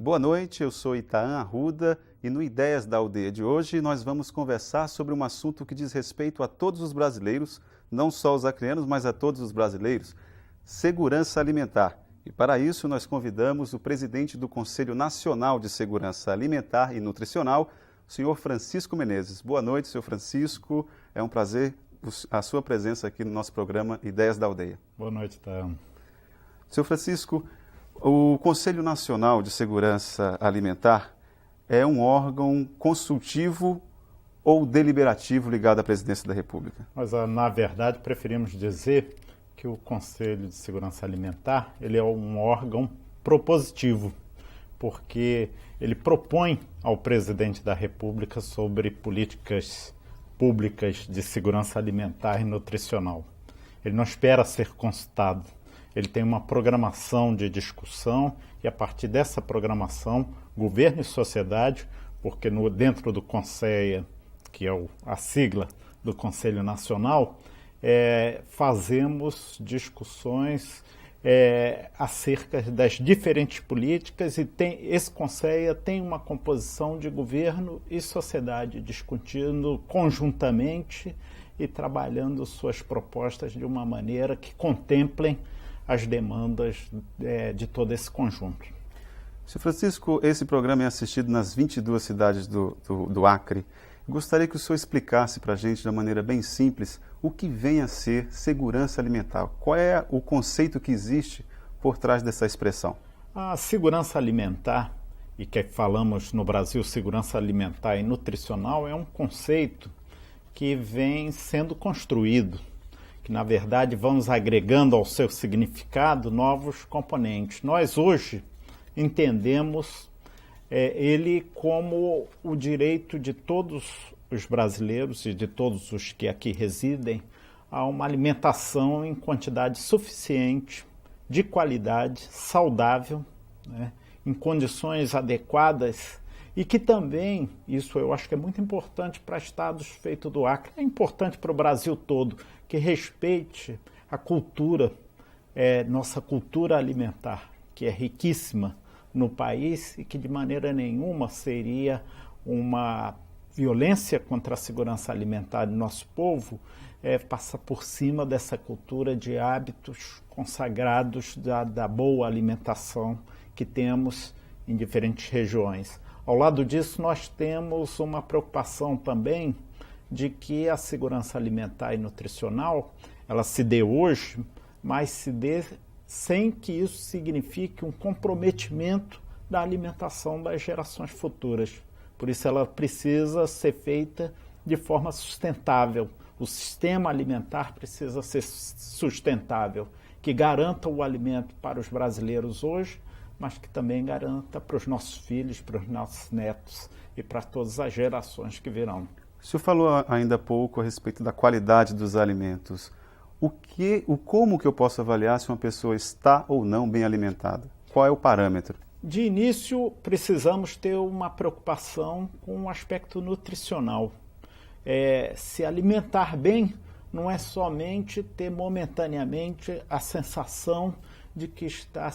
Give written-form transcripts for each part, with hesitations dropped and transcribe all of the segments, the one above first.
Boa noite, eu sou Itaã Arruda e no Ideias da Aldeia de hoje nós vamos conversar sobre um assunto que diz respeito a todos os brasileiros, não só os acreanos, mas a todos os brasileiros, segurança alimentar. E para isso nós convidamos o presidente do Conselho Nacional de Segurança Alimentar e Nutricional, o senhor Francisco Menezes. Boa noite, senhor Francisco, é um prazer a sua presença aqui no nosso programa Ideias da Aldeia. Boa noite, Itaã. Senhor Francisco, o Conselho Nacional de Segurança Alimentar é um órgão consultivo ou deliberativo ligado à Presidência da República? Nós, na verdade, preferimos dizer que o Conselho de Segurança Alimentar ele é um órgão propositivo, porque ele propõe ao Presidente da República sobre políticas públicas de segurança alimentar e nutricional. Ele não espera ser consultado. Ele tem uma programação de discussão e, a partir dessa programação, governo e sociedade, porque dentro do CONSEA, que é a sigla do Conselho Nacional, fazemos discussões acerca das diferentes políticas e esse CONSEA tem uma composição de governo e sociedade discutindo conjuntamente e trabalhando suas propostas de uma maneira que contemplem as demandas de todo esse conjunto. Sr. Francisco, esse programa é assistido nas 22 cidades do Acre. Gostaria que o senhor explicasse para a gente, de uma maneira bem simples, o que vem a ser segurança alimentar. Qual é o conceito que existe por trás dessa expressão? A segurança alimentar, e que falamos no Brasil segurança alimentar e nutricional, é um conceito que vem sendo construído, que na verdade vamos agregando ao seu significado novos componentes. Nós hoje entendemos ele como o direito de todos os brasileiros e de todos os que aqui residem a uma alimentação em quantidade suficiente, de qualidade, saudável, né, em condições adequadas e que também, isso eu acho que é muito importante para estados feitos do Acre, é importante para o Brasil todo, que respeite a cultura, nossa cultura alimentar, que é riquíssima no país e que de maneira nenhuma seria uma violência contra a segurança alimentar do nosso povo, passar por cima dessa cultura de hábitos consagrados da boa alimentação que temos em diferentes regiões. Ao lado disso, nós temos uma preocupação também de que a segurança alimentar e nutricional, ela se dê hoje, mas se dê sem que isso signifique um comprometimento da alimentação das gerações futuras. Por isso ela precisa ser feita de forma sustentável. O sistema alimentar precisa ser sustentável, que garanta o alimento para os brasileiros hoje, mas que também garanta para os nossos filhos, para os nossos netos e para todas as gerações que virão. O senhor falou ainda há pouco a respeito da qualidade dos alimentos. Como que eu posso avaliar se uma pessoa está ou não bem alimentada? Qual é o parâmetro? De início, precisamos ter uma preocupação com o aspecto nutricional. Se alimentar bem não é somente ter momentaneamente a sensação de que está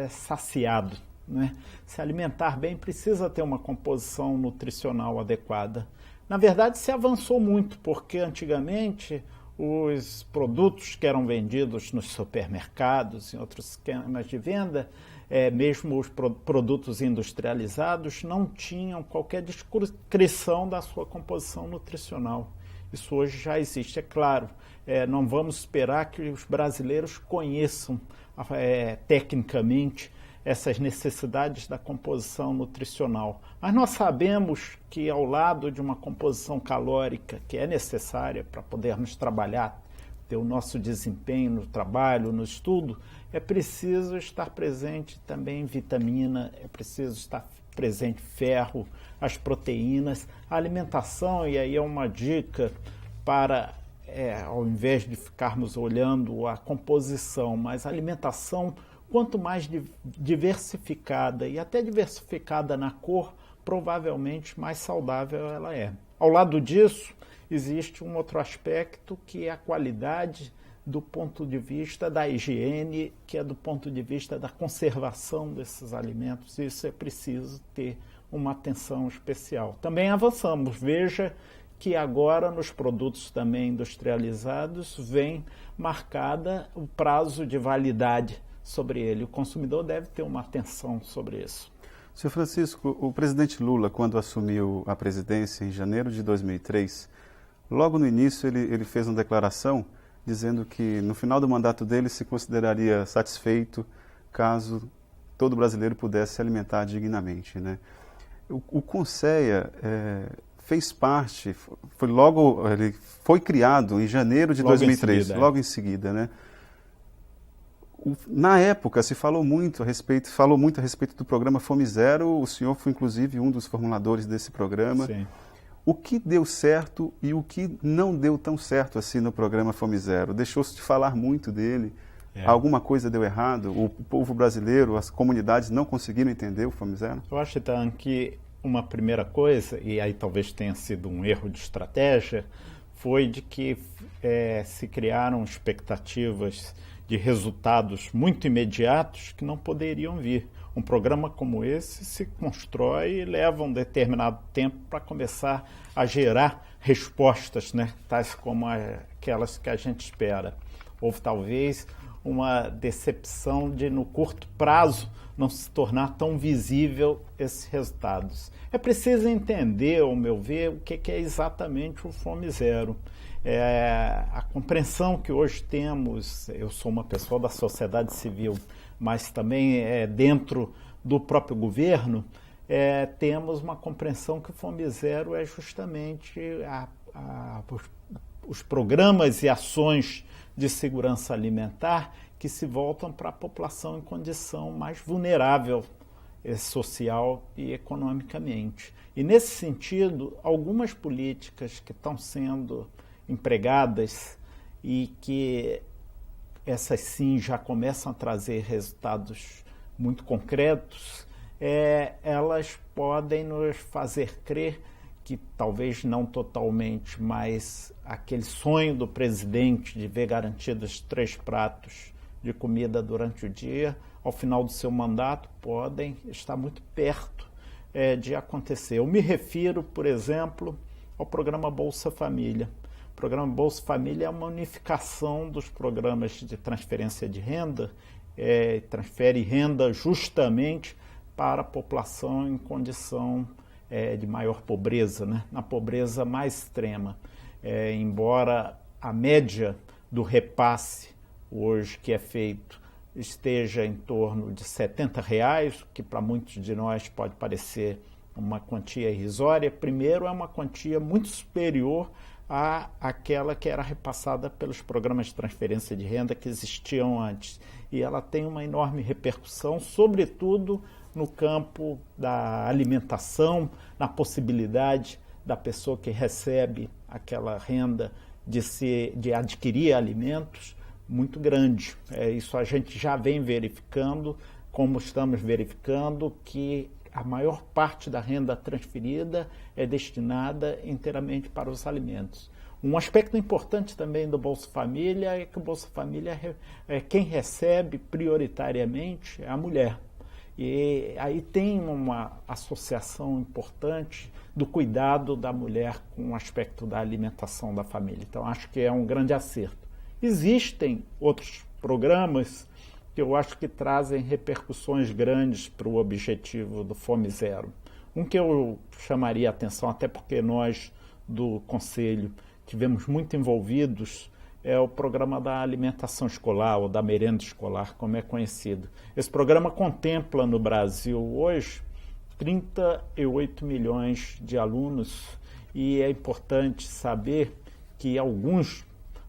saciado, né? Se alimentar bem precisa ter uma composição nutricional adequada. Na verdade, se avançou muito, porque antigamente os produtos que eram vendidos nos supermercados, em outros esquemas de venda, mesmo os produtos industrializados, não tinham qualquer descrição da sua composição nutricional. Isso hoje já existe, é claro. Não vamos esperar que os brasileiros conheçam tecnicamente essas necessidades da composição nutricional. Mas nós sabemos que ao lado de uma composição calórica que é necessária para podermos trabalhar, ter o nosso desempenho no trabalho, no estudo, é preciso estar presente também vitamina, é preciso estar presente ferro, as proteínas, a alimentação, e aí é uma dica para, ao invés de ficarmos olhando a composição, mas a alimentação, quanto mais diversificada e até diversificada na cor, provavelmente mais saudável ela é. Ao lado disso, existe um outro aspecto que é a qualidade do ponto de vista da higiene, que é do ponto de vista da conservação desses alimentos. Isso é preciso ter uma atenção especial. Também avançamos. Veja que agora nos produtos também industrializados vem marcada o prazo de validade sobre ele. O consumidor deve ter uma atenção sobre isso. Sr. Francisco, o presidente Lula, quando assumiu a presidência em janeiro de 2003, logo no início ele fez uma declaração dizendo que no final do mandato dele se consideraria satisfeito caso todo brasileiro pudesse se alimentar dignamente, né? O Conceia fez parte, ele foi criado em janeiro de 2003, logo em seguida, né? Na época se falou muito a respeito do programa Fome Zero. O senhor foi inclusive um dos formuladores desse programa. Sim. O que deu certo e o que não deu tão certo assim no programa Fome Zero? Deixou-se de falar muito dele. Alguma coisa deu errado? O povo brasileiro, as comunidades não conseguiram entender o Fome Zero? Eu acho, então, que uma primeira coisa, e aí talvez tenha sido um erro de estratégia, foi de que se criaram expectativas de resultados muito imediatos que não poderiam vir. Um programa como esse se constrói e leva um determinado tempo para começar a gerar respostas, né, tais como aquelas que a gente espera. Houve talvez uma decepção de, no curto prazo, não se tornar tão visível esses resultados. É preciso entender, ao meu ver, o que é exatamente o Fome Zero. A compreensão que hoje temos, eu sou uma pessoa da sociedade civil, mas também dentro do próprio governo, temos uma compreensão que o Fome Zero é justamente os programas e ações de segurança alimentar que se voltam para a população em condição mais vulnerável social e economicamente. E, nesse sentido, algumas políticas que estão sendo empregadas e que essas sim já começam a trazer resultados muito concretos, elas podem nos fazer crer que talvez não totalmente, mas aquele sonho do presidente de ver garantidos 3 pratos de comida durante o dia, ao final do seu mandato, podem estar muito perto de acontecer. Eu me refiro, por exemplo, ao programa Bolsa Família. O programa Bolsa Família é uma unificação dos programas de transferência de renda, transfere renda justamente para a população em condição de maior pobreza, né? Na pobreza mais extrema. Embora a média do repasse hoje que é feito esteja em torno de R$70, que para muitos de nós pode parecer uma quantia irrisória, primeiro é uma quantia muito superior àquela que era repassada pelos programas de transferência de renda que existiam antes. E ela tem uma enorme repercussão, sobretudo no campo da alimentação, na possibilidade da pessoa que recebe aquela renda de adquirir alimentos muito grande. Isso a gente já vem verificando, como estamos verificando que a maior parte da renda transferida é destinada inteiramente para os alimentos. Um aspecto importante também do Bolsa Família é que o Bolsa Família, quem recebe prioritariamente é a mulher. E aí tem uma associação importante do cuidado da mulher com o aspecto da alimentação da família. Então, acho que é um grande acerto. Existem outros programas que eu acho que trazem repercussões grandes para o objetivo do Fome Zero. Um que eu chamaria a atenção, até porque nós do Conselho tivemos muito envolvidos, é o programa da alimentação escolar, ou da merenda escolar, como é conhecido. Esse programa contempla no Brasil hoje 38 milhões de alunos, e é importante saber que alguns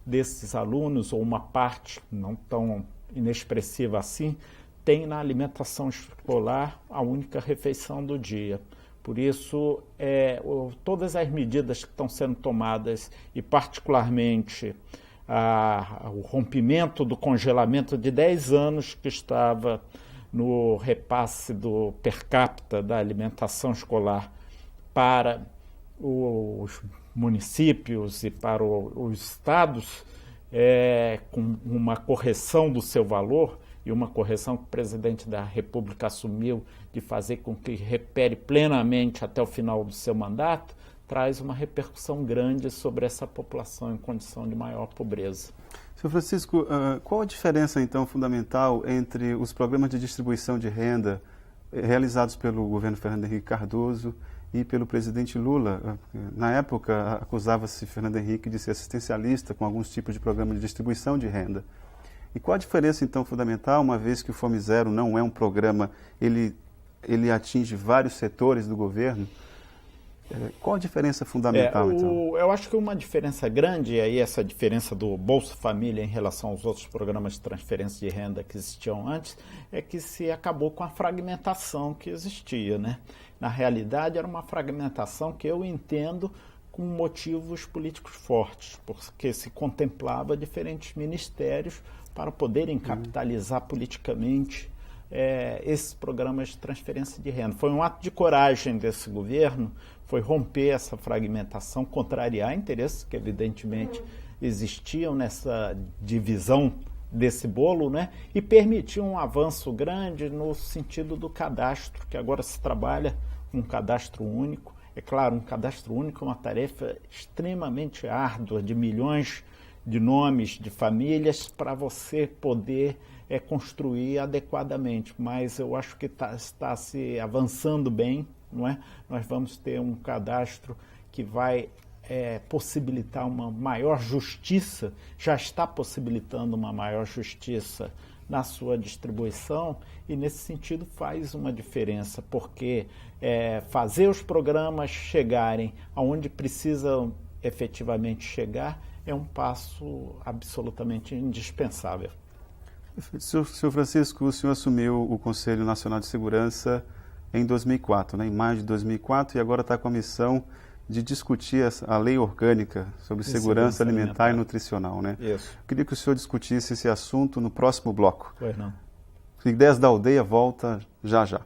desses alunos, ou uma parte não tão inexpressiva assim, tem na alimentação escolar a única refeição do dia. Por isso, todas as medidas que estão sendo tomadas, e particularmente o rompimento do congelamento de 10 anos que estava no repasse do per capita da alimentação escolar para os municípios e para os estados, com uma correção do seu valor, e uma correção que o presidente da República assumiu de fazer com que repere plenamente até o final do seu mandato, traz uma repercussão grande sobre essa população em condição de maior pobreza. Senhor Francisco, qual a diferença, então, fundamental entre os programas de distribuição de renda realizados pelo governo Fernando Henrique Cardoso e pelo presidente Lula? Na época, acusava-se Fernando Henrique de ser assistencialista com alguns tipos de programa de distribuição de renda. E qual a diferença, então, fundamental, uma vez que o Fome Zero não é um programa, ele atinge vários setores do governo? Qual a diferença fundamental, então? Eu acho que uma diferença grande, e aí essa diferença do Bolsa Família em relação aos outros programas de transferência de renda que existiam antes, é que se acabou com a fragmentação que existia, né? Na realidade, era uma fragmentação que eu entendo com motivos políticos fortes, porque se contemplava diferentes ministérios para poderem capitalizar politicamente esses programas de transferência de renda. Foi um ato de coragem desse governo, foi romper essa fragmentação, contrariar interesses que evidentemente existiam nessa divisão desse bolo, né? E permitir um avanço grande no sentido do cadastro, que agora se trabalha com um cadastro único. É claro, um cadastro único é uma tarefa extremamente árdua, de milhões de nomes de famílias para você poder construir adequadamente, mas eu acho que está se avançando bem, não é? Nós vamos ter um cadastro que vai possibilitar uma maior justiça, já está possibilitando uma maior justiça na sua distribuição, e nesse sentido faz uma diferença, porque fazer os programas chegarem aonde precisam efetivamente chegar é um passo absolutamente indispensável. Senhor Francisco, o senhor assumiu o Conselho Nacional de Segurança em 2004, né, em maio de 2004, e agora está com a missão de discutir a lei orgânica sobre segurança alimentar e nutricional, né? Isso. Queria que o senhor discutisse esse assunto no próximo bloco. Pois não. Ideias da Aldeia volta já já.